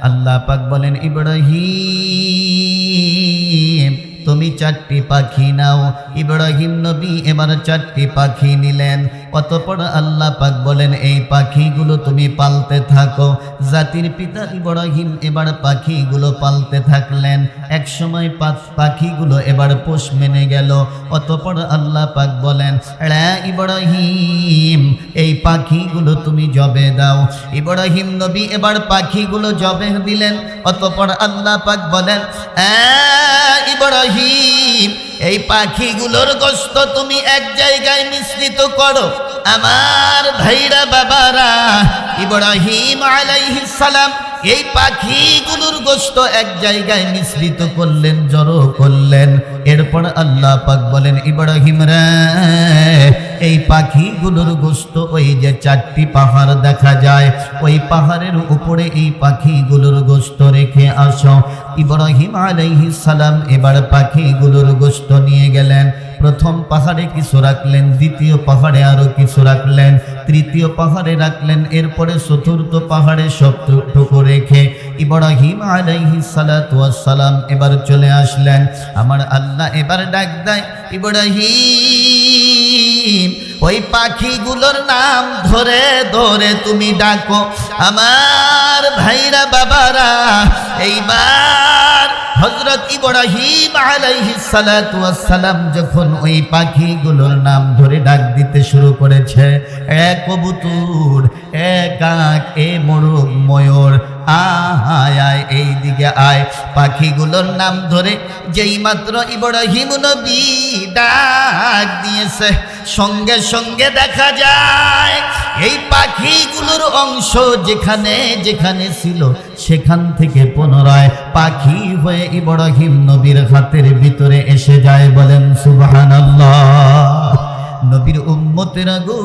আল্লাহ পাক বলেন ইব্রাহিম তুমি 4টি পাখি নাও। ইব্রাহিম নবী এবার 4টি পাখি নিলেন। অতঃপর আল্লাহ পাক বলেন এই পাখিগুলো তুমি পালতে থাকো। জাতির পিতা ইব্রাহিম এবার পাখিগুলো পালতে থাকলেন। এক সময় পাখিগুলো এবার পোষ মেনে গেল। অতঃপর আল্লাহ পাক বলেন ইব্রাহিম এই পাখিগুলো তুমি জবে দাও। ইব্রাহিম নবী এবার পাখিগুলো জবে দিলেন। অতঃপর আল্লাহ পাক বলেন ইব্রাহিম এই পাখিগুলোর গোশত তুমি এক জায়গায় মিশ্রিত করো। আমার ভাইরা বাবারা, ইব্রাহিম আলাইহিস সালাম এই পাখিগুলোর গোশত এক জায়গায় মিশ্রিত করলেন, জড়ো করলেন। এরপর আল্লাহ পাক বলেন ইব্রাহিম রে এই পাখিগুলোর গোশত ওই যে 4টি পাহাড় দেখা যায় ওই পাহাড়ের উপরে এই পাখিগুলোর গোশত রেখে আসো। ইব্রাহিম আলাইহিস সালাম এবার পাখিগুলোর গোশত নিয়ে গেলেন। প্রথম পাহাড়ে কিছু রাখলেন, দ্বিতীয় পাহাড়ে আরো কিছু রাখলেন, তৃতীয় পাহাড়ে রাখলেন। এরপরে চতুর্থ পাহাড়ে সবটুকু রেখে ইব্রাহিম আলাইহিস সালাতু ওয়াস সালাম এবার চলে আসলেন। আমার আল্লাহ এবার ডাক দেয় ইব্রাহিম ওই পাখিগুলোর নাম ধরে ধরে তুমি ডাকো। আমার ভাইরা বাবারা, এইবার হযরত ইব্রাহিম আলাইহিস সালাতু ওয়াস সালাম যখন ওই পাখিগুলোর নাম ধরে ডাক দিতে শুরু করেছে, এ কবুতর, এ কাক, এ মোরগ, ময়ূর, আয় আয় এইদিকে আয়। পাখিগুলোর নাম ধরে যেই মাত্র ইব্রাহিম নবী ডাক দিয়েছে, সঙ্গে সঙ্গে দেখা যায় এই পাখিগুলোর অংশ যেখানে যেখানে ছিল সেখান থেকে পুনরায় পাখি হয়ে ইব্রাহিম নবীর হাতের ভিতরে এসে যায়। বলেন সুবহানাল্লাহ। নবীর উম্মতেরা গো,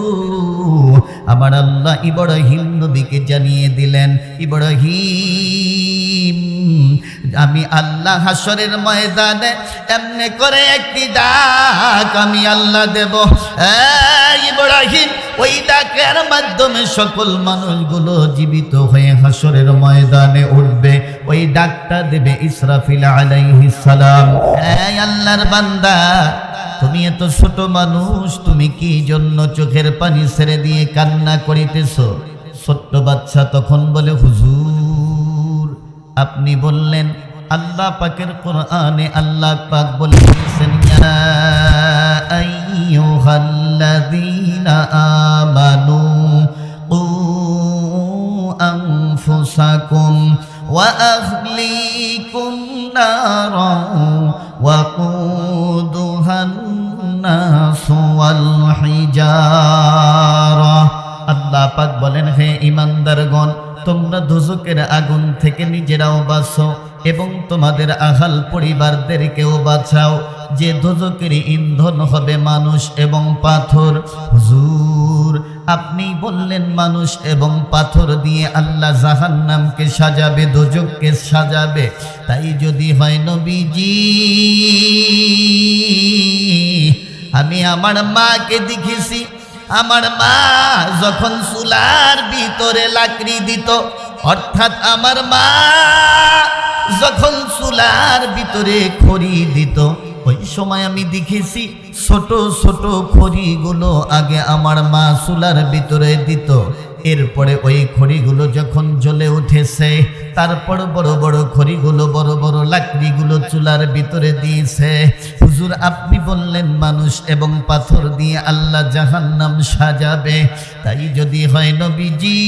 আমার আল্লাহ ইব্রাহিম নবীকে জানিয়ে দিলেন ইব্রাহিম আমি আল্লাহ হাসরের ময়দানে এমনি করে একটি ডাক আমি আল্লাহ দেব। ইব্রাহিম ওই ডাকের মাধ্যমে সকল মানুষগুলো জীবিত হয়ে হাসরের ময়দানে উঠবে। ওই ডাকটা দেবে ইসরাফিল আলাইহিস সালাম। আল্লাহর বান্দা, তুমি এত ছোট মানুষ, তুমি কি জন্য চোখের পানি ছেড়ে দিয়ে কান্না করিতেছ? ছোট্ট বাচ্চা তখন বলে হুজুর আপনি বললেন, আল্লাহ পাকের কোরআনে আল্লাহ পাক বলেছেন ইয়া আইয়ুহাল্লাযীনা আমানু কু আনফুসাকুম ওয়া আহলিকুম নারান ওয়াকুদুহান নাসু ওয়াল হিজারা। আল্লাহ পাক বলেন হে ঈমানদারগণ, তোমরা দোজখের আগুন থেকে নিজেরাও বাঁচো এবং তোমাদের আহাল পরিবারদেরকেও বাঁচাও। যে দোজখের ইন্ধন হবে মানুষ এবং পাথর। হুজুর আপনি বললেন মানুষ এবং পাথর দিয়ে আল্লাহ জাহান্নামকে সাজাবে, দোজখকে সাজাবে। তাই যদি হয় নবীজি, আমি আমার মাকে দেখেছি, আমার মা যখন চুলার ভিতরে লাকড়ি দিত, অর্থাৎ আমার মা যখন চুলার ভিতরে খড়ি দিত, ওই সময় আমি দেখেছি ছোট ছোট খড়িগুলো আগে আমার মা চুলার ভিতরে দিত। এরপরে ওই খড়িগুলো যখন জ্বলে উঠেছে, তারপর বড় বড় খড়িগুলো, বড় বড় লাকড়িগুলো চুলার ভিতরে দিয়েছে। হুজুর আপনি বললেন মানুষ এবং পাথর দিয়ে আল্লাহ জাহান্নাম সাজাবে। তাই যদি হয় নবীজি,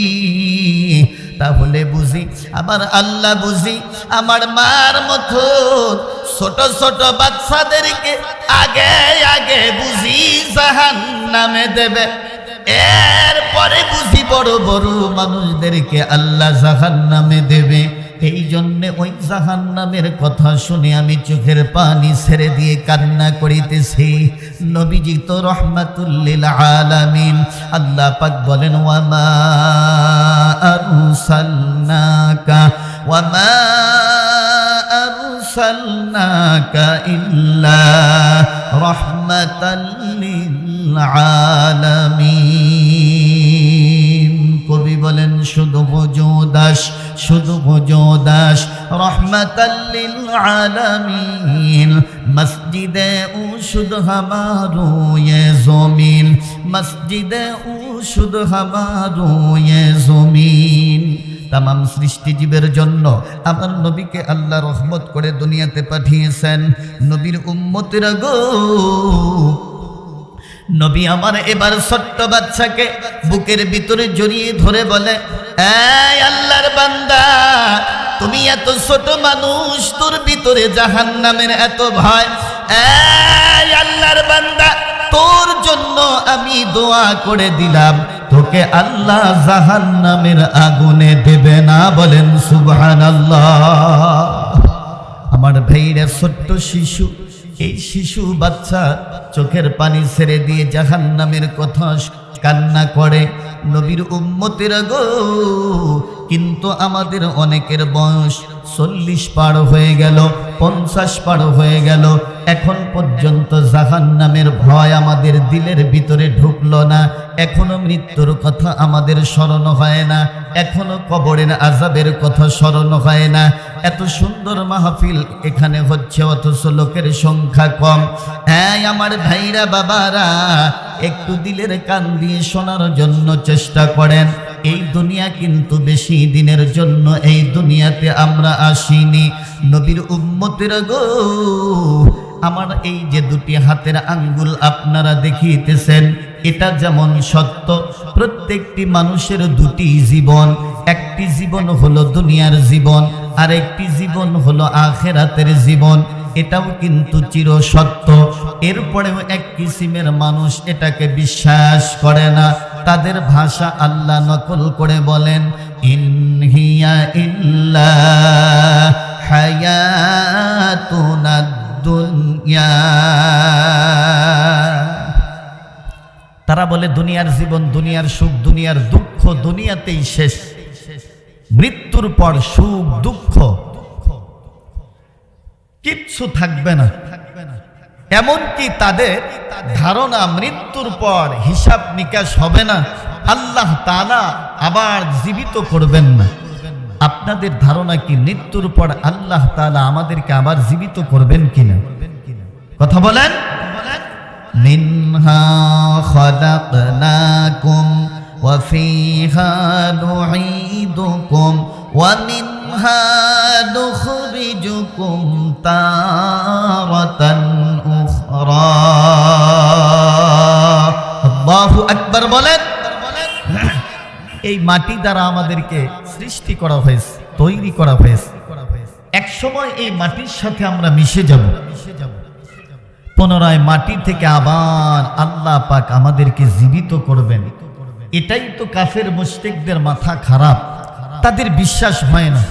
তাহলে বুঝি আমার আল্লাহ বুঝি আমার মার মতো ছোট ছোট বাচ্চাদেরকে আগে আগে বুঝি জাহান্নামে দেবে, এরপরে বুঝি বড় বড় মানুষদেরকে আল্লাহ জাহান্নামে দেবে। এই জন্যে ওই জাহান্নামের কথা শুনে আমি চোখের পানি ছেড়ে দিয়ে কান্না করিতেছি। নবীজি তো রহমাতুল লিল আলামিন। আল্লাহ পাক বলেন ওয়ামা আরসালনাকা ইল্লা রাহমাতাল লিল আলামিন। কবি বলেন শুধু বোঝো দাস, শুধু বুজোদাস রহমাতাল্লিল আলামিন মসজিদে ও শুধু হামারো ये জমিন মসজিদে ও শুধু হামারো ये জমিন। তামাম সৃষ্টিজীবের জন্য আমার নবীকে আল্লাহ রহমত করে দুনিয়াতে পাঠিয়েছেন। নবীর উম্মতেরা গো, নবী আমার এবার ছোট্ট বাচ্চাকে বুকের ভিতরে জড়িয়ে ধরে বলে, এই আল্লাহর বান্দা, তুমি এত ছোট মানুষ, তোর ভিতরে জাহান্নামের এত ভয়। এই আল্লাহর বান্দা, তোর জন্য আমি দোয়া করে দিলাম, তোকে আল্লাহ জাহান্নামের আগুনে দেবে না। বলেন সুবহানাল্লাহ। আমার ভাইরা ছোট্ট শিশু, এই শিশু বাচ্চা চোখের পানি ছেড়ে দিয়ে জাহান্নামের কথা কান্না করে। নবীর উম্মতেরা গো, কিন্তু আমাদের অনেকের বয়স 40 পার হয়ে গেল, 50 পার হয়ে গেল, এখন পর্যন্ত জাহান্নামের ভয় আমাদের দিলের ভিতরে ঢুকলো না। এখনো মৃত্যুর কথা আমাদের স্মরণ হয় না, এখনো কবরের আযাবের কথা স্মরণ হয় না। এত সুন্দর মাহফিল এখানে হচ্ছে, অথচ লোকের সংখ্যা কম। হ্যাঁ আমার ভাইরা বাবারা, একটু দিলের কান দিয়ে শোনার জন্য চেষ্টা করেন। এই দুনিয়া কিন্তু বেশি দিনের জন্য এই দুনিয়াতে আমরা আসিনি। নবীর উম্মতেরা গো, আমার এই যে দুটি হাতের আঙ্গুল আপনারা দেখিতেছেন, এটা যেমন সত্য, প্রত্যেকটি মানুষের দুটি জীবন। একটি জীবন হলো দুনিয়ার জীবন, আর একটি জীবন হলো আখিরাতের জীবন। এটাও কিন্তু চির সত্য। এরপরেও এক কিসিমের মানুষ এটাকে বিশ্বাস করে না। তাদের ভাষা আল্লাহ নকল করে বলেন, ইন হিয়া ইল্লা হায়াতুনাদ দুনিয়া। তারা বলে দুনিয়ার জীবন, দুনিয়ার সুখ, দুনিয়ার দুঃখ দুনিয়াতেই শেষ, মৃত্যুর পর সুখ দুঃখ কিচ্ছু থাকবে না। এমনকি তাদের ধারণা মৃত্যুর পর হিসাব নিকাশ হবে না, আল্লাহ তাআলা আবার জীবিত করবেন না। আপনাদের ধারণা কি মৃত্যুর পর আল্লাহ তাআলা আমাদেরকে আবার জীবিত করবেন কিনা? কথা বলেন। মিনহা খালাকনাকুম ওয়া ফিহা নুঈদুকুম ওয়া মিনহা নুখরিজুকুম তারাতান উখরা। আল্লাহু আকবার বলেন। এই মাটি দ্বারা আমাদেরকে সৃষ্টি করা হয়েছে, তৈরি করা হয়েছে। এক সময় এই মাটির সাথে আমরা মিশে যাব, পুনরায় মাটি থেকে আবার আল্লাহ পাক আমাদেরকে জীবিত করবেন। এটাই তো কাফের মুশরিকদের মাথা খারাপ, তাদের বিশ্বাস হয় না।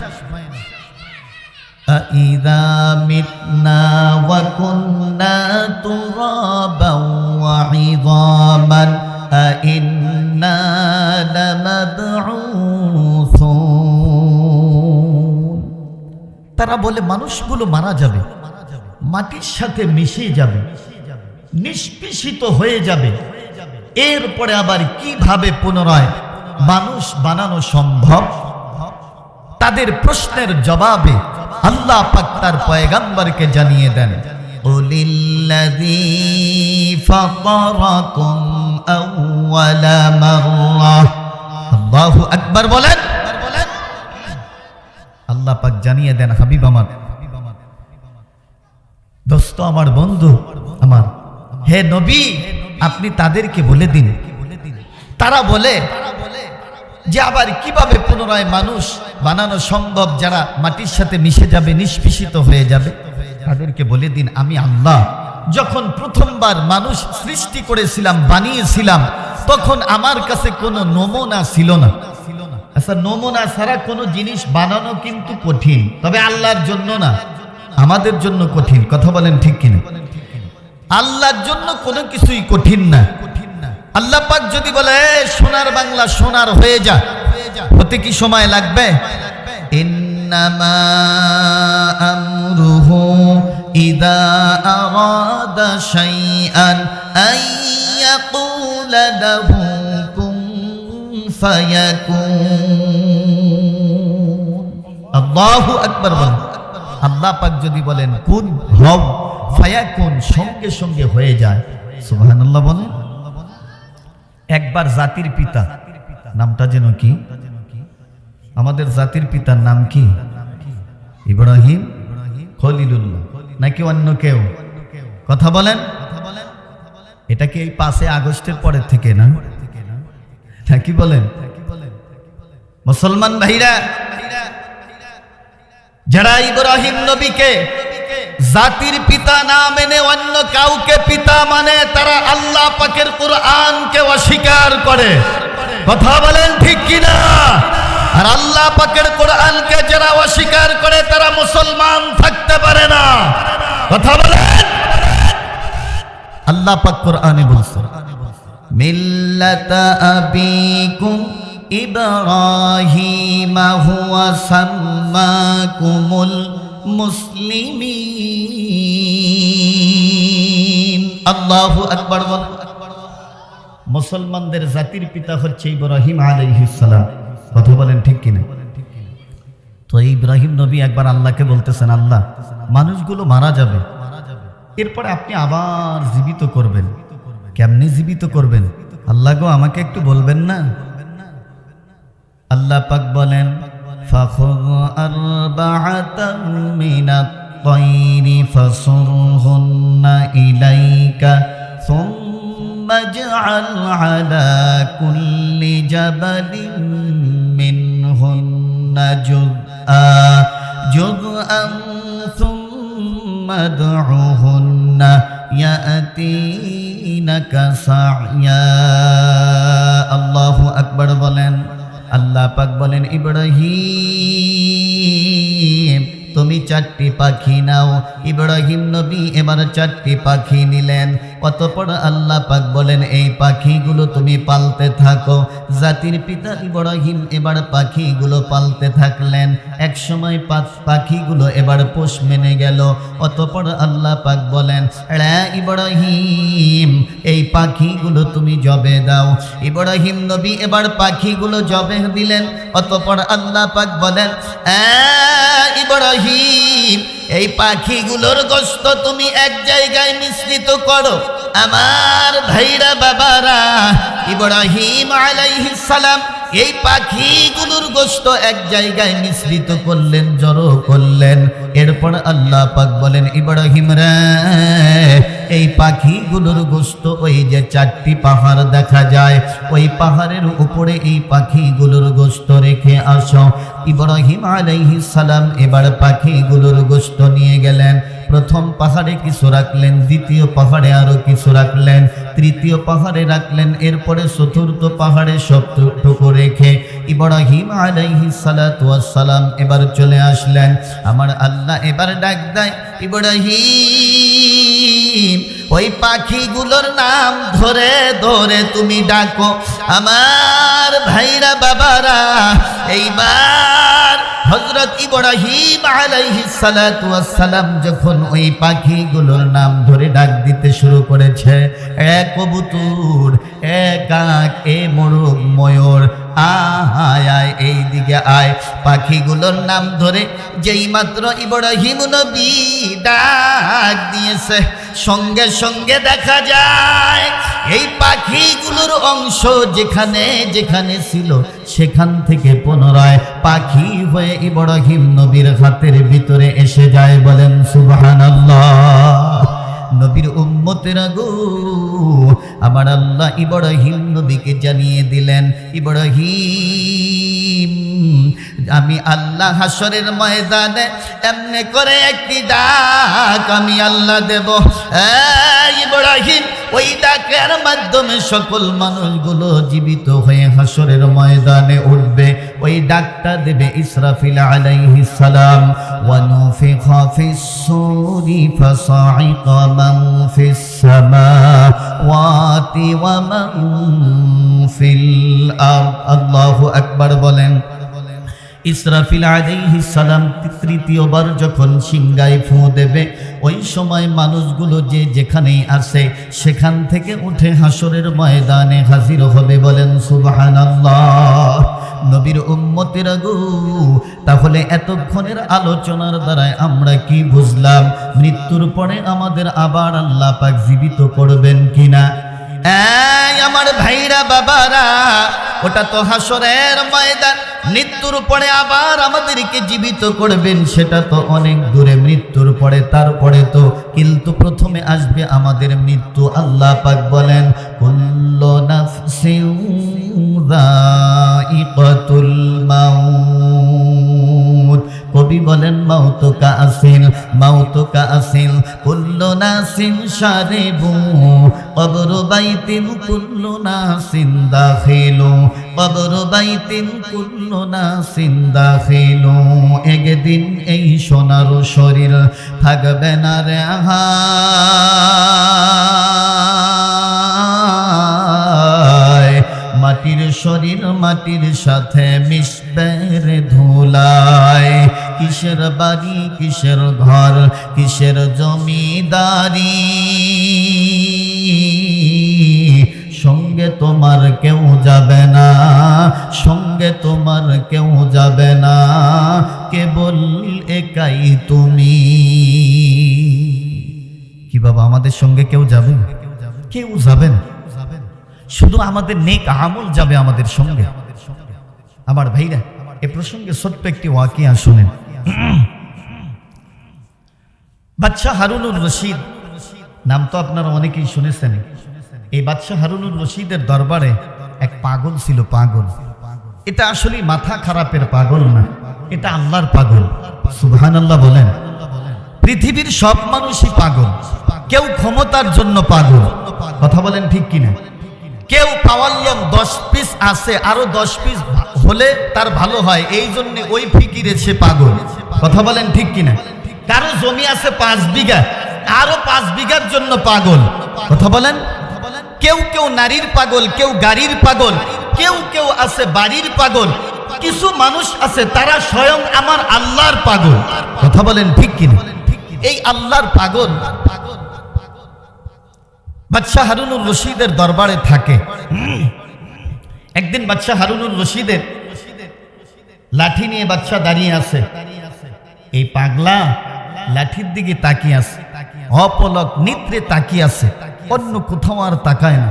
আইযা মিতনা ওয়া কুন্না তুরাবান ওয়া ইযামান আইন্না লামাবউসুন। তারা বলে মানুষগুলো মারা যাবে, মাটির সাথে মিশে যাবে, নিষ্পেষিত হয়ে যাবে, এরপরে আবার কিভাবে পুনরায় মানুষ বানানো সম্ভব? তাদের প্রশ্নের জবাবে আল্লাহ পাক তার পয়গম্বরকে জানিয়ে দেন, কুলিল্লাযী ফাতারাকুম আউওয়ালা মাররাহ। আল্লাহু আকবার বলেন। আল্লাহ পাক জানিয়ে দেন, হাবিব আমার, দোস্ত আমার, বন্ধু আমার, হে নবী, আপনি তাদেরকে বলে দিন। তারা বলে যে আবার কিভাবে পুনরায় মানুষ বানানো সম্ভব যারা মাটির সাথে মিশে যাবে, নিষ্পেষিত হয়ে যাবে? তাদেরকে বলে দিন, আমি আল্লাহ যখন প্রথমবার মানুষ সৃষ্টি করেছিলাম, বানিয়েছিলাম, তখন আমার কাছে কোনো নমুনা ছিল না। আচ্ছা, নমুনা ছাড়া কোনো জিনিস বানানো কিন্তু কঠিন, তবে আল্লাহর জন্য না, আমাদের জন্য কঠিন। কথা বলেন ঠিক কিনা? আল্লাহর জন্য কোনো কিছুই কঠিন না। আল্লাহ পাক যদি বলে সোনার বাংলা সোনার হয়ে যা, হতে কি সময় লাগবে? ইন্নামা আমরুহু ইযা আরাদা শাইআন আইয়াকুলা লাহু কুন ফায়াকুন। আল্লাহু আকবার বলেন। আল্লাহ পাক যদি বলেন কুন হও ফায়াকুন, সঙ্গে সঙ্গে হয়ে যায়। সুবহানাল্লাহ বলেন। একবার জাতির পিতা, নামটা যেন কি, আমাদের জাতির পিতার নাম কি? ইব্রাহিম খলিলুল্লাহ নাকি অন্য কেউ? কথা বলেন। এটা কি এই 5 আগস্টের পরের থেকে না? কি বলেন মুসলমান ভাইরা? যারা ইব্রাহিম নবীকে জাতির পিতা না মেনে অন্য কাউকে পিতা মানে, তারা আল্লাহ পাকের কোরআনকে অস্বীকার করে। কথা বলেন ঠিক কিনা? আর আল্লাহ পাকের কোরআনকে যারা অস্বীকার করে তারা মুসলমান থাকতে পারে না। কথা বলেন। আল্লাহ পাক কোরআনে বলছেন মিল্লাতা আবিকুম ইব্রাহিম হুয়া সাম্মাকুমুল মুসলিমিন। আল্লাহু আকবার বলেন। মুসলমানদের জাতির পিতা হচ্ছে ইব্রাহিম আলাইহিস সালাম। কথা বলেন ঠিক কিনা? তো ইব্রাহিম নবী একবার আল্লাহকে বলতেছেন, আল্লাহ মানুষগুলো মারা যাবে, এরপরে আপনি আবার জীবিত করবেন, কেমনে জীবিত করবেন? আল্লাহ গো আমাকে একটু বলবেন না? আল্লাহ পাক বলেন ফাখুয আরবাআতাম মিনাত তায়রি ফাসুরহুন্না ইলাইকা সুম্মা ইজআল আলা কুল্লি জাবালিন মিনহুন্না জুযআন সুম্মা দু'হুন্না ইয়াতিনাকা সা'য়া। আল্লাহু আকবার বলেন। আল্লাহ পাক বলেন ইব্রাহিম তুমি 4টি পাখি নাও। ইব্রাহিম নবী এবার 4টি পাখি নিলেন। অতঃপর আল্লাহ পাক বলেন এই পাখিগুলো তুমি পালতে থাকো। জাতির পিতা ইব্রাহিম এবার পাখিগুলো পালতে থাকলেন। এক সময় পাখিগুলো এবার পোষ মেনে গেল। অতঃপর আল্লাহ পাক বলেন ইব্রাহিম এই পাখিগুলো তুমি জবে দাও। ইব্রাহিম নবী এবার পাখিগুলো জবে দিলেন। অতঃপর আল্লাহ পাক বলেন ইব্রাহিম এই পাখিগুলোর গোশত তুমি এক জায়গায় মিশ্রিত করো। আমার ভাইরা বাবারা, ইব্রাহিম আলাইহিস সালাম এই পাখিগুলোর গোশত এক জায়গায় মিশ্রিত করলেন, জড়ো করলেন। এরপর আল্লাহ পাক বলেন ইব্রাহিম রে এই পাখিগুলোর গোশত ওই যে 4টি পাহাড় দেখা যায়, ওই পাহাড়ের উপরে এই পাখিগুলোর গোশত রেখে আসো। ইব্রাহিম আলাইহিস সালাম এবার পাখিগুলোর গোশত নিয়ে গেলেন। প্রথম পাহাড়ে কিছু রাখলেন, দ্বিতীয় পাহাড়ে আরো কিছু রাখলেন, তৃতীয় পাহাড়ে রাখলেন। এরপরে চতুর্থ পাহাড়ে সবটুকু রেখে ইব্রাহিম আলাইহিস সালাতু ওয়াস সালাম এবার চলে আসলেন। আমার আল্লাহ এবার ডাক দেয় ইব্রাহিম ওই পাখিগুলোর নাম ধরে ধরে তুমি ডাকো। আমার ভাইরা বাবারা, এইবার হযরত ইব্রাহিম আলাইহিস সালাতু ওয়াস সালাম যখন ওই পাখিগুলোর নাম ধরে ডাক দিতে শুরু করেছে, এক কবুতর, এক কাক, এ মোরগ, ময়ূর, আয় আয় এই দিকে আয়, পাখিগুলোর নাম ধরে যেই মাত্র ইব্রাহিম নবী ডাক দিয়েছে, সঙ্গে সঙ্গে দেখা যায় এই পাখিগুলোর অংশ যেখানে যেখানে ছিল সেখান থেকে পুনরায় পাখি হয়ে ইব্রাহিম নবীর হাতের ভিতরে এসে যায়। বলেন সুবহানাল্লাহ। নবীর উম্মতেরা গো, আমার আল্লাহ ইব্রাহিম নবীকে জানিয়ে দিলেন ইব্রাহিম আমি আল্লাহ হাসরের ময়দানে এমনি করে একটি ডাক আমি আল্লাহ দেব। ইব্রাহিম ওই ডাকের মাধ্যমে সকল মানুষগুলো জীবিত হয়ে হাসরের ময়দানে উঠবে। ওই ডাকটা দেবে ইসরাফিল আলাইহিস সালাম। ওয়া নুফিখা ফিস সূরি ফাসাইকা মান ফিস সামাওয়াতি ওয়া মান ফিল আরদ। আল্লাহু আকবার বলেন। ইসরাফিল আলাইহিস সালাম তৃতীয়বার যখন সিংহায় ফু দেবে, ওই সময় মানুষগুলো যে যেখানেই আছে সেখান থেকে উঠে হাসরের ময়দানে হাজির হবে। বলেন সুবহানাল্লাহ। নবীর উম্মতেরা গো, তাহলে এতক্ষণের আলোচনার দ্বারায় আমরা কি বুঝলাম? মৃত্যুর পরে আমাদের আবার আল্লাহ পাক জীবিত করবেন কিনা? আমার ভাইরা বাবারা, ওটা তো হাসরের ময়দান। মৃত্যুর পরে আবার আমাদেরকে জীবিত করবেন, সেটা তো অনেক দূরে। মৃত্যুর পরে তারপরে তো, কিন্তু প্রথমে আসবে আমাদের মৃত্যু। আল্লাহ পাক বলেন কুল্লু নাফসিন যায়িকাতুল মাউত। কবি বলেন মাউতুকা আসিল, মাউতুকা আসিল, কুল্লু নাসিন শারিবু কবর বাইতিন কুল্লু নাসিন দাখিলু, কবর বাইতিন কুল্লু নাসিন দাখিলু। একদিন এই সোনার শরীর থাকবে না রে মাটির শরীর মাটির সাথে মিশবে রে ধুলায়। কিসের বাড়ি, কিসের ঘর, কিসের জমিদারি, সঙ্গে তোমার কেউ যাবে না, সঙ্গে তোমার কেউ যাবে না, কেবল একাই তুমি। কি বাবা, আমাদের সঙ্গে কেউ যাবে? কেউ যাবেন, শুধু আমাদের নেক আমল যাবে আমাদের সঙ্গে। আমার ভাইরা, এ প্রসঙ্গে ছোট্ট একটি ওয়াকিয়া শুনেন। বাদশাহ হারুনুর রশিদ নাম তো আপনারা অনেকেই শুনেছেন। এই বাদশাহ হারুনুর রশিদের দরবারে এক পাগল ছিল। পাগল, এটা আসলে মাথা খারাপের পাগল না, এটা আল্লাহর পাগল। সুবহানাল্লাহ বলেন। পৃথিবীর সব মানুষই পাগল। কেউ ক্ষমতার জন্য পাগল, কথা বলেন ঠিক কিনা? কেউ পাওয়ার লোক 10 পিস আছে, আরো 10 পিস হলে তার ভালো হয়, এই জন্য ওই ফিকিরে সে পাগল, কথা বলেন ঠিক কিনা? কারো জমি আছে 5 বিঘা, আরো 5 বিঘার জন্য পাগল, কথা বলেন। কেউ কেউ নারীর পাগল, কেউ গাড়ির পাগল, কেউ কেউ আছে বাড়ির পাগল। কিছু মানুষ আছে তারা স্বয়ং আমার আল্লাহর পাগল, কথা বলেন ঠিক কিনা? এই আল্লাহর পাগল বাদশাহ হারুনুর রশিদের দরবারে থাকে। একদিন বাদশাহ হারুনুর রশিদের লাঠি নিয়ে বাদশাহ দাঁড়িয়ে আছে। এই পাগলা লাঠির দিকে তাকিয়ে আছে, অপলক নেত্রে তাকিয়ে আছে, অন্য কোথাও আর তাকায় না।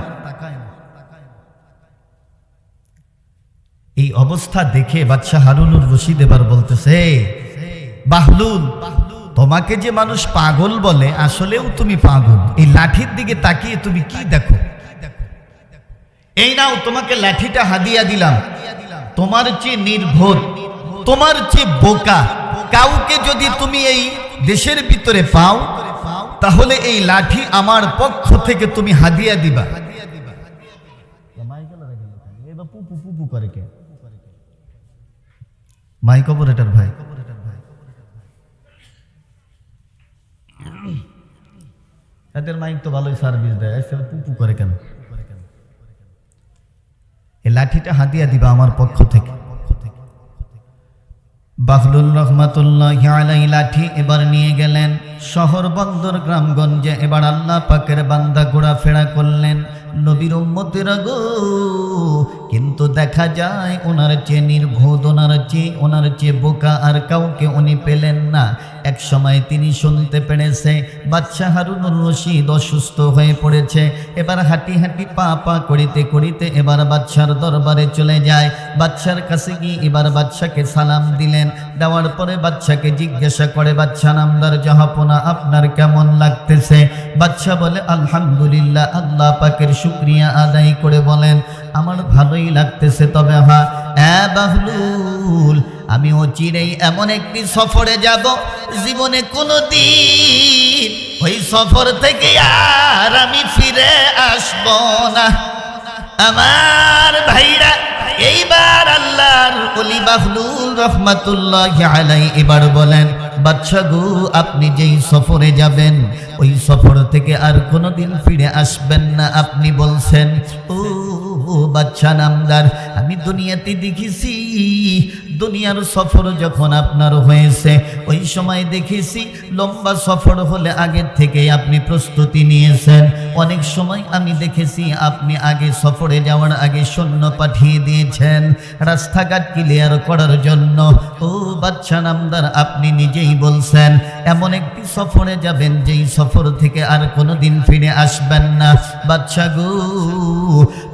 এই অবস্থা দেখে বাদশাহ হারুনুর রশিদ এবার বলতেছে, বাহলুল, তোমাকে যে মানুষ পাগল বলে, আসলেও তুমি পাগল। এই লাঠির দিকে তাকিয়ে তুমি কি দেখো? এই নাও, তোমাকে লাঠিটা হাদিয়া দিলাম। তোমার চেয়ে নির্বোধ, তোমার চেয়ে বোকা কাউকে যদি তুমি এই দেশের ভিতরে পাও, তাহলে এই লাঠি আমার পক্ষ থেকে তুমি হাদিয়া দিবা। মাইক অপারেটর ভাই, এদের মাইক তো ভালোই সার্ভিস দেয়, পুপু করে কেন? এই লাঠিটা হাদিয়া দিবা আমার পক্ষ থেকে। বাহলুল রহমাতুল্লাহি আলাইহি লাঠি এবার নিয়ে গেলেন শহর বন্দর গ্রামগঞ্জে। এবার আল্লাহ পাকের বান্দা ঘোরাফেরা করলেন। নবীর উম্মতেরা গো, কিন্তু দেখা যায় ওনার চেয়ে নির্বোধ, ওনার চেয়ে বোকা আর কাউকে উনি পেলেন না। এক সময় তিনি শুনতে পেরেছে বাদশাহ হারুনুর রশিদ অসুস্থ হয়ে পড়েছে। এবার হাঁটি হাঁটি পা পা করিতে করিতে এবার বাদশার দরবারে চলে যায়। বাদশার কাছে গিয়ে এবার বাদশাকে সালাম দিলেন। দেওয়ার পরে বাদশাকে জিজ্ঞাসা করে, বাদশা নামদার জাহাপনা, আপনার কেমন লাগতেছে? বাদশা বলে, আলহামদুলিল্লাহ। আল্লাহ পাকের শুকরিয়া আদায় করে বলেন, আমার ভালোই লাগতেছে, তবে বাহলুল, আমি অচিরেই এমন একটি সফরে যাব, জীবনে কোনোদিন ওই সফর থেকে আর আমি ফিরে আসব না। আমার ভাইরা, এইবার আল্লাহর ওলি বাহলুল রহমাতুল্লাহি আলাইহি এবার বলেন, বাদশা গো, আপনি যেই সফরে যাবেন ওই সফর থেকে আর কোনোদিন ফিরে আসবেন না। আপনি বলছেন, ও বাচ্চা নামদার, আমি দুনিয়াতে দেখেছি দুনিয়ার সফর যখন আপনার হয়েছে ওই সময় দেখেছি লম্বা সফর হলে আগের থেকে আপনি প্রস্তুতি নিয়েছেন। অনেক সময় আমি দেখেছি আপনি আগে সফরে যাওয়ার আগে সৈন্য পাঠিয়ে দিয়েছেন রাস্তাঘাট ক্লিয়ার করার জন্য। ও বাচ্চা নামদার, আপনি নিজেই বলছেন এমন একটি সফরে যাবেন যেই সফর থেকে আর কোনোদিন ফিরে আসবেন না। বাচ্চা গো,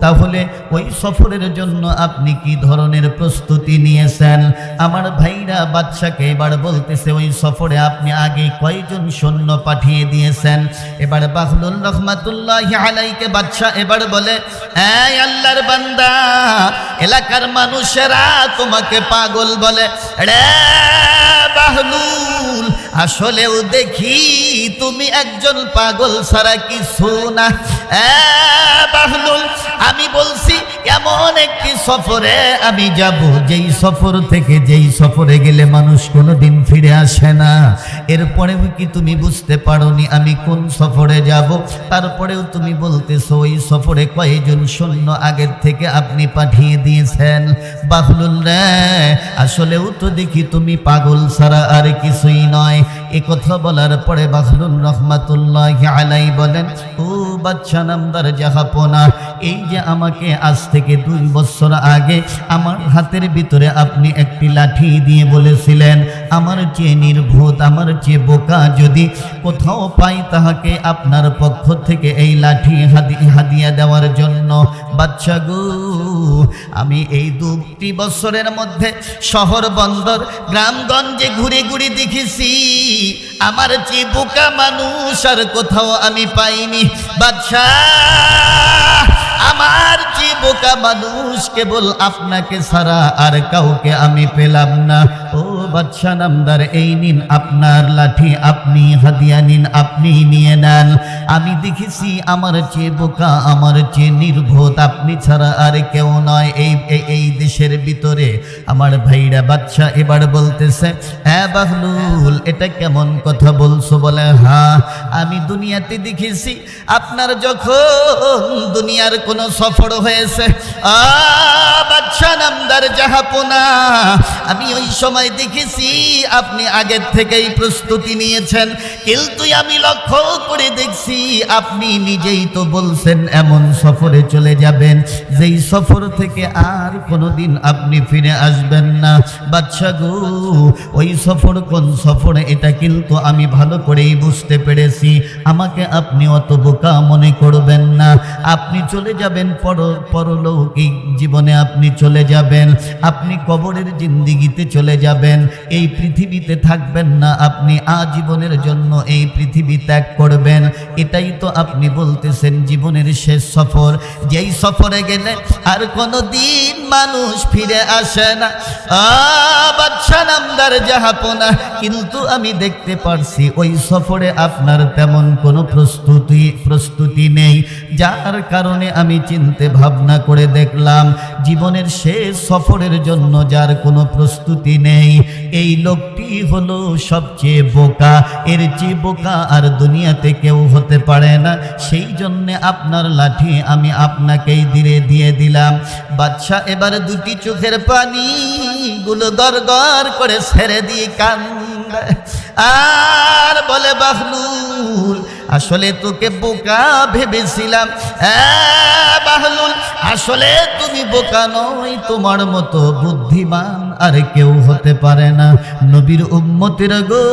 তাহলে ওই সফরের জন্য আপনি কি ধরনের প্রস্তুতি নিয়েছেন? আমার ভাইরা বাচ্চাকে এবার বলতেছে ওই সফরে আপনি আগে কয়জন সৈন্য পাঠিয়ে দিয়েছেন? এবার বাহলুল রহমাতুল্লাহি আলাইকে বাচ্চা এবার বলে, এই আল্লাহর বান্দা, এলাকার মানুষেরা তোমাকে পাগল বলে। রে বাহলুল, আসলেও দেখি তুমি একজন পাগল ছাড়া কিছু না। বাহলুল, আমি বলছি এমন একটি সফরে আমি যাব যেই সফর থেকে যেই সফরে গেলে মানুষ কোনোদিন ফিরে আসে না। এরপরেও কি তুমি বুঝতে পারোনি আমি কোন সফরে যাব? তারপরেও তুমি বলতেছো ওই সফরে কয়জন সৈন্য আগের থেকে আপনি পাঠিয়ে দিয়েছেন। বাহলুল রে, আসলেও তো দেখি তুমি পাগল ছাড়া আর কিছুই নয়। এ কথা বলার পরে বাহলুল রহমাতুল্লাহি আলাই বলেন, ও বাচ্চা নামদার জাহাপনা, এই যে আমাকে আজ থেকে 2 বছর আগে আমার হাতের ভিতরে আপনি একটি লাঠি দিয়ে বলেছিলেন আমার চেয়ে নির্বোধ, আমার চেয়ে বোকা যদি কোথাও পাই তাহাকে আপনার পক্ষ থেকে এই লাঠি হাদিয়া দেওয়ার জন্য। বাচ্চা গো, আমি এই 2 বছরের মধ্যে শহর বন্দর গ্রামগঞ্জে ঘুরে ঘুরে দেখেছি আমার চেয়ে বোকা মানুষ আর কোথাও আমি পাইনি। বাচ্চা, আমার চেয়ে বোকা মানুষ কেবল আপনাকে ছাড়া আর কাউকে আমি পেলাম না। ও বাচ্চা নামদার, এই নিন আপনার লাঠি, আপনি হাদিয়া নিন, আপনি নিয়ে নেন। আমি দেখেছি আমার চেয়ে বোকা, আমার চেয়ে নির্বোধ আপনি ছাড়া আর কেউ নয় এই দেশের ভিতরে। আমার ভাইরা বাচ্চা এবার বলতেছে, হ্যাঁ বাহলুল, এটা কেমন কথা বলছো? বলে, হ্যাঁ, আমি দুনিয়াতে দেখেছি আপনার যখন দুনিয়ার কোনো সফর হয়েছে বাচ্চা নামদার জাহাপনা, আমি ওই সময় দেখেছি আপনি আগের থেকেই প্রস্তুতি নিয়েছেন, কিন্তু আমি লক্ষ্য করে দেখছি আপনি নিজেই তো বলছেন এমন সফরে চলে যাবেন যেই সফর থেকে আর কোনোদিন আপনি ফিরে আসবেন না। বাচ্চা গো, ওই সফর কোন সফর এটা কিন্তু আমি ভালো করেই বুঝতে পেরেছি। আমাকে আপনি অত বোকা মনে করবেন না। আপনি চলে যাবেন পরলৌকিক জীবনে, আপনি চলে যাবেন, আপনি কবরের জিন্দিগিতে চলে যাবেন, এই পৃথিবীতে থাকবেন না, আপনি আজীবনের জন্য এই পৃথিবী ত্যাগ করবেন। এটাই তো আপনি বলতেছেন জীবনের শেষ সফর, যেই সফরে গেলে আর কোনো দিন মানুষ ফিরে আসে না। বাচ্চা নামদার জাহাপনা, কিন্তু আমি দেখতে পারছি ওই সফরে আপনার তেমন কোনো প্রস্তুতি নেই, যার কারণে আমি চিন্তা ভাবনা করে দেখলাম জীবনের শেষ সফরের জন্য যার কোনো প্রস্তুতি নেই এই লোকটি হলো সবচেয়ে বোকা। এর চেয়ে বোকা আর দুনিয়াতে কেউ হতে পারে না। সেই জন্যে আপনার লাঠি আমি আপনাকেই দিয়ে দিলাম। বাদশা এবার 2টি চোখের পানি গুলো গড়গড় করে ছেড়ে দিয়ে কান্দে আর বলে, বাহলুল, আসলে তোকে বোকা ভেবেছিলাম। বাহলুল, আসলে তুমি বোকা নয়, তোমার মতো বুদ্ধিমান আর কেউ হতে পারে না। নবীর উম্মতের গো,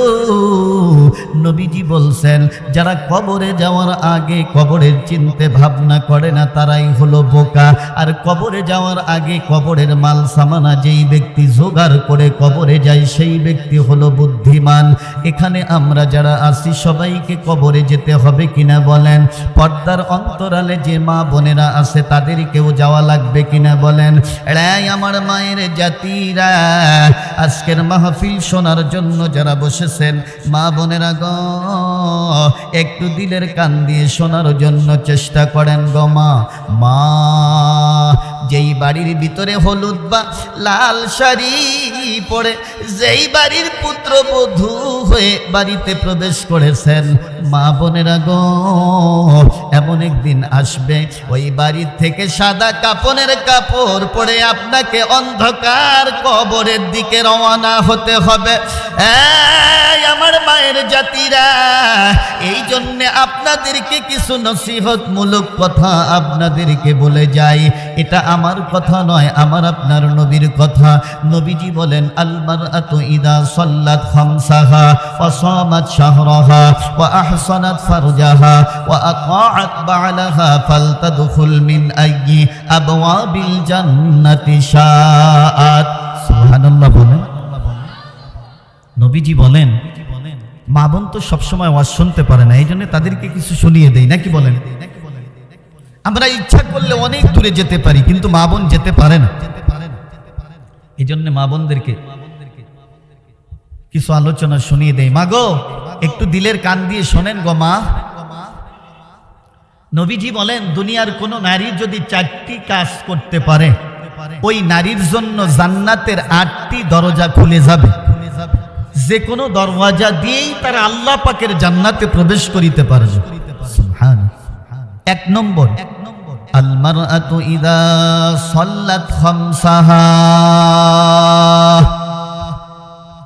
নবীজি বলছেন যারা কবরে যাওয়ার আগে কবরের চিন্তা ভাবনা করে না তারাই হলো বোকা, আর কবরে যাওয়ার আগে কবরের মাল সামানা যেই ব্যক্তি জোগাড় করে কবরে যায় সেই ব্যক্তি হলো বুদ্ধিমান। এখানে আমরা যারা আছি সবাইকে কবরে যেতে হবে কিনা বলেন? পর্দার অন্তরালে যে মা বোনেরা আছে তাদেরকেও যাওয়া লাগবে কিনা বলেন? এরাই আমার মায়ের জাতিরা, আজকের মাহফিল শোনার জন্য যারা বসেছেন মা বোনেরা গো, একটু দিলের কান দিয়ে শোনার জন্য চেষ্টা করেন গো। মা, যেই বাড়ির ভিতরে হলুদ বা লাল শাড়ি পরে যেই বাড়ির পুত্রবধূ হয়ে বাড়িতে প্রবেশ করেছেন। মা বোনেরা গো, এমন একদিন আসবে ওই বাড়ি থেকে সাদা কাপড়ের কাপড় পরে আপনাকে অন্ধকার কবরের দিকে রওনা হতে হবে। এই আমার মায়ের জাতিরা, এই জন্যে আপনাদেরকে কিছু নসিহতমূলক কথা আপনাদেরকে বলে যাই। এটা আমার কথা নয়, আমার আপনার নবীর কথা। নবীজি বলেন, আল মারআতু ইদা সাল্লাত খামসাহা ওয়া সামাত শাহরাহা ওয়া আহসানাত ফারজাহা ওয়া আতাআত বা'লাহা ফালতাদখুল মিন আইয়ি আবওয়াবিল জান্নাতি শাআত। সুবহানাল্লাহ বলেন। নবীজি বলেন, মা বোন তো সবসময় ওয়াজ শুনতে পারে না, এই জন্য তাদেরকে কিছু শুনিয়ে দেয়, নাকি বলেন? আমরা ইচ্ছা করলে অনেক দূরে যেতে পারি, কিন্তু মা বোন যেতে পারে না। এই জন্য মা বোনদেরকে কিছু আলোচনা শুনিয়ে দেয়। মা গো, একটু দিলের কান দিয়ে শোনেন গো মা। নবীজি বলেন, দুনিয়ার কোন নারী যদি 4টি কাজ করতে পারে, ওই নারীর জন্য জান্নাতের 8টি দরজা খুলে যাবে। যে কোনো দরওয়াজা দিয়েই তারা আল্লাহ পাকের জান্নাতে প্রবেশ করিতে পারবে। সুবহানাল্লাহ। 1 নম্বর, আল মারআতু ইদা সাল্লাত খামসাহা,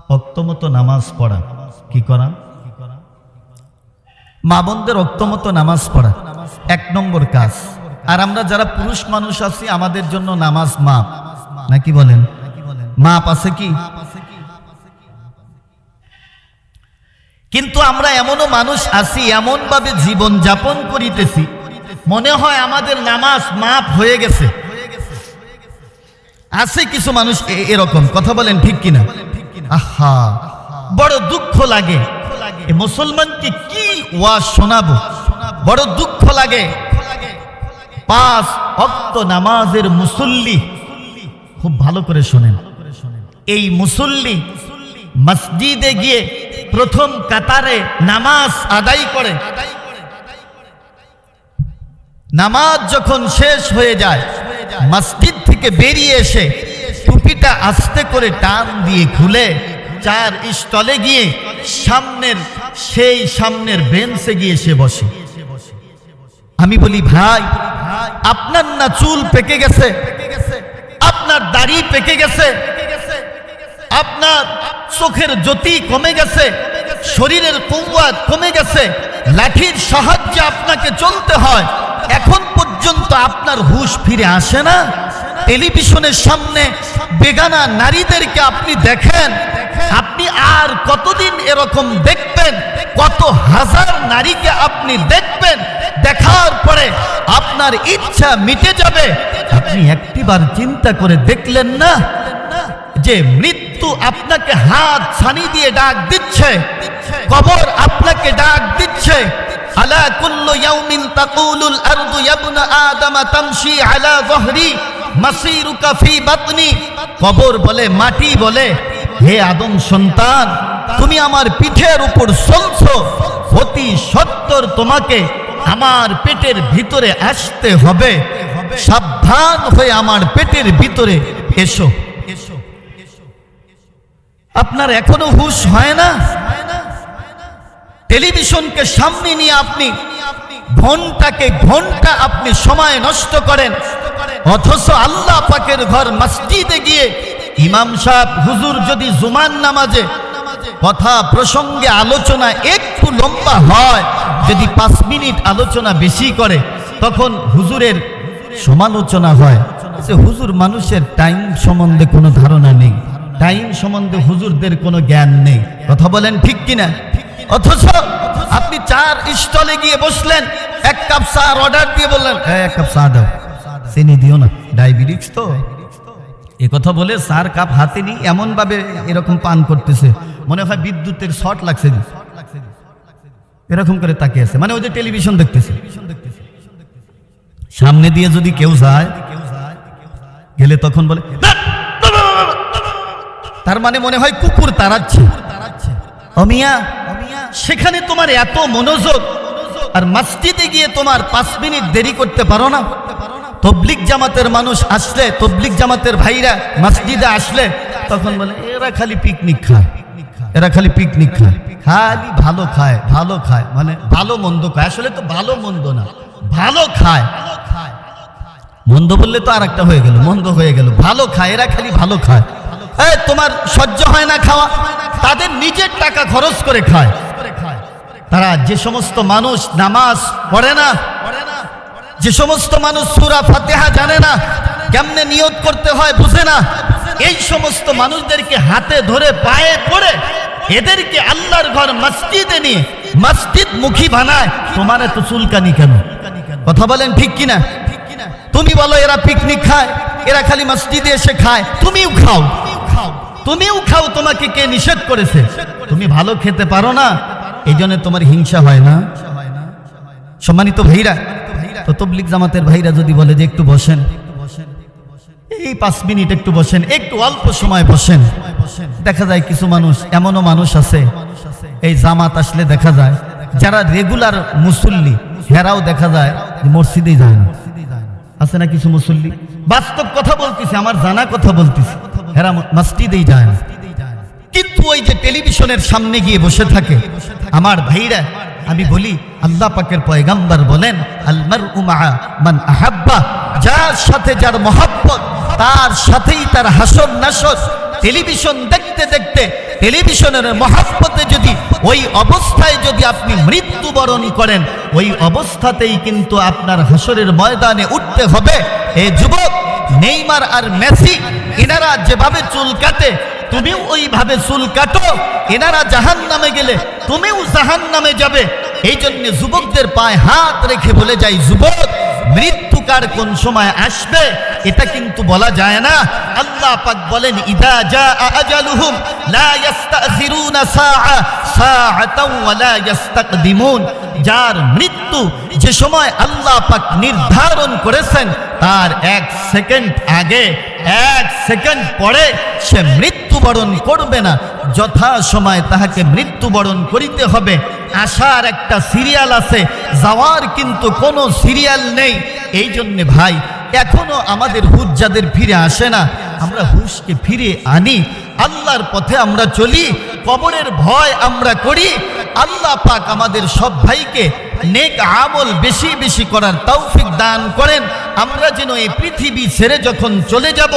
ওয়াক্তমতো নামাজ পড়া। কি করা? মা বোনদের ওয়াক্তমতো নামাজ পড়া 1 নম্বর কাজ। আর আমরা যারা পুরুষ মানুষ আছি, আমাদের জন্য নামাজ মাপ, নাকি বলেন? মাপ আছে কি? কিন্তু আমরা এমনও মানুষ আছি, এমন ভাবে জীবন যাপন করিতেছি, মনে হয় আমাদের নামাজ মাপ হয়ে গেছে। আছে কিছু মানুষ এরকম, কথা বলেন ঠিক কিনা? আহা, বড় দুঃখ লাগে। মুসলমানকে কি ওয়াজ শোনাবো, বড় দুঃখ লাগে। 5 ওয়াক্ত নামাজের মুসল্লি, খুব ভালো করে শোনেন, এই মুসল্লি মসজিদে গিয়ে প্রথম কাতারে নামাজ আদায় করে। নামাজ যখন শেষ হয়ে যায়, মসজিদ থেকে বেরিয়ে এসে টুপিটা আস্তে করে টান দিয়ে খুলে 4 স্টলে গিয়ে সামনের বেঞ্চে গিয়ে সে বসে। আমি বলি, ভাই, আপনার না চুল পেকে গেছে, আপনার দাড়ি পেকে গেছে, আপনার চোখের জ্যোতি কমে গেছে, শরীরের কুওয়াত কমে গেছে, লাঠির সাহায্যে আপনাকে চলতে হয়, এখন পর্যন্ত আপনার হুঁশ ফিরে আসে না? টেলিভিশনের সামনে বেগানা নারীদেরকে আপনি দেখেন, আপনি আর কতদিন এরকম দেখবেন? কত হাজার নারীকে আপনি দেখবেন, দেখার পরে আপনার ইচ্ছা মিটে যাবে। আপনি একটিবার চিন্তা করে দেখলেন না যে মৃত্যু আপনাকে হাত ছানি দিয়ে ডাক দিচ্ছে, কবর আপনাকে ডাক দিচ্ছে। আলা কুল্লু ইয়াউমিন তাকুলুল আরদু ইয়াবনা আদামা তামশি আলা যহরি মাসিরুকা ফি বাতনি। কবর বলে, মাটি বলে, হে আদম সন্তান, তুমি আমার পিঠের উপর চলছো, অতি সত্বর তোমাকে আমার পেটের ভিতরে আসতে হবে, সাবধান হয়ে আমার পেটের ভিতরে এসো। আপনার এখনো হুঁশ হয় না? টেলিভিশনকে সামনে নিয়ে আপনি ঘন্টাকে ঘন্টা আপনি সময় নষ্ট করেন, অথচ আল্লাহ পাকের ঘর মসজিদে গিয়ে ইমাম সাহেব হুজুর যদি জুমার নামাজে কথা প্রসঙ্গে আলোচনা একটু লম্বা হয়, যদি 5 মিনিট আলোচনা বেশি করে, তখন হুজুরের সমালোচনা হয় যে হুজুর মানুষের টাইম সম্বন্ধে কোনো ধারণা নেই, টাইম সম্বন্ধে হুজুরদের কোনো জ্ঞান নেই। কথা বলেন ঠিক কিনা? অথচ আপনি 4 স্টলে গিয়ে বসলেন, 1 কাপ চা অর্ডার দিয়ে বললেন, 1 কাপ চা দাও, চিনি দিও না, ডায়াবেটিস তো। এ কথা বলে 4 কাপ হাতে নিয়ে এমন ভাবে এরকম পান করতেছে, মনে হয় বিদ্যুতের শর্ট লাগছে, এরকম করে তাকিয়ে আছে, মানে ওই যে টেলিভিশন দেখতেছে। সামনে দিয়ে যদি কেউ যায়, গেলে তখন বলে, তার মানে মনে হয় কুকুর তাড়াচ্ছে। ও মিয়া, সেখানে তোমার এত মনোযোগ, আর মসজিদে গিয়ে তোমার 5 মিনিট দেরি করতে পারো না? তবলিগ জামাতের মানুষ আসলে, তবলিগ জামাতের ভাইরা মসজিদে আসলে, তখন বলে এরা খালি পিকনিক খায়, এরা খালি পিকনিক খায়, খালি ভালো খায়, ভালো খায় মানে ভালো মন্দ খায়। আসলে তো ভালো মন্দ না, ভালো খায়। মন্দ বললে তো আর একটা হয়ে গেল, মন্দ হয়ে গেল। ভালো খায়, এরা খালি ভালো খায়। তোমার সহ্য হয় না খাওয়া, তাদের নিজের টাকা খরচ করে খায়। তারা যে সমস্ত মানুষ নামাজ পড়ে না, যে সমস্ত মানুষ সূরা ফাতিহা জানে না, কেমনে নিয়ত করতে হয় বুঝে না, এই সমস্ত মানুষদেরকে হাতে ধরে পায়ে পড়ে এদেরকে আল্লাহর ঘর মসজিদে নিয়ে মসজিদ মুখী বানায়। তোমার এত চুলকানি কেন? কথা বলেন ঠিক কিনা? তুমি বলো এরা পিকনিক খায়, এরা খালি মসজিদে এসে খায়, তুমিও খাও, তুমিও খাও। তোমাকে কে নিষেধ করেছে? তুমি ভালো খেতে পারো না, এই জন্য তোমার হিংসা হয় না? সম্মানিত ভাইরা, তো তবলিগ জামাতের ভাইরা যদি বলে যে একটু বসেন, এই 5 মিনিট একটু বসেন, একটু অল্প সময় বসেন, দেখা যায় কিছু মানুষ, এমনও মানুষ আছে এই জামাত আসলে দেখা যায় যারা রেগুলার মুসল্লি, হেরাও দেখা যায় মসজিদেই যায় না। আছে না কিছু মুসল্লি? বাস্তব কথা বলতেছি, আমার জানা কথা বলতেছি, হেরা মসজিদেই যায় না, কিন্তু ওই যে টেলিভিশনের সামনে গিয়ে বসে থাকে। আমার ভাইরা, আমি বলি আল্লাহ পাকের পয়গম্বর বলেন আল মারউ মাআ মান আহাব্বা, যার সাথে যার মহব্বত তার সাথেই তার হাসর নাসর। টেলিভিশন দেখতে দেখতে টেলিভিশনের মহব্বতে যদি ওই অবস্থায় যদি আপনি মৃত্যুবরণ করেন, ওই অবস্থাতেই কিন্তু আপনার হাসরের ময়দানে উঠতে হবে। এ যুবক, নেইমার আর মেসি এনারা যেভাবে চুল কাটে তুমিও ওইভাবে চুল কাটো। এনারা জাহান্নামে গেলে তুমিও জাহান্নামে যাবে। এই জন্য যুবকদের পায়ে হাত রেখে বলে যাই, যুবক, মৃত্যু কার কোন সময় আসবে এটা কিন্তু বলা যায় না। আল্লাহ পাক বলেন ইদা জাআ আজালুহুম লা ইস্তাখিরুনা সাআ সাআতাও ওয়া লা ইস্তাকদিমুন। যার মৃত্যু যে সময় আল্লাহ পাক নির্ধারণ করেছেন তার 1 সেকেন্ড আগে 1 সেকেন্ড পরে সে মৃত্যুবরণ করবে না, যথা সময় তাহাকে মৃত্যুবরণ করিতে হবে। আসার একটা সিরিয়াল আছে, যাওয়ার কিন্তু কোনো সিরিয়াল নেই। এই জন্য ভাই, এখনো আমাদের হুঁশ যাদের ফিরে আসে না, আমরা হুঁশকে ফিরে আনি, আল্লাহর পথে আমরা চলি, কবরের ভয় আমরা করি। আল্লাহ পাক আমাদের সব ভাইকে নেক আমল বেশি বেশি করার তৌফিক দান করেন। আমরা যেন এই পৃথিবী ছেড়ে যখন চলে যাব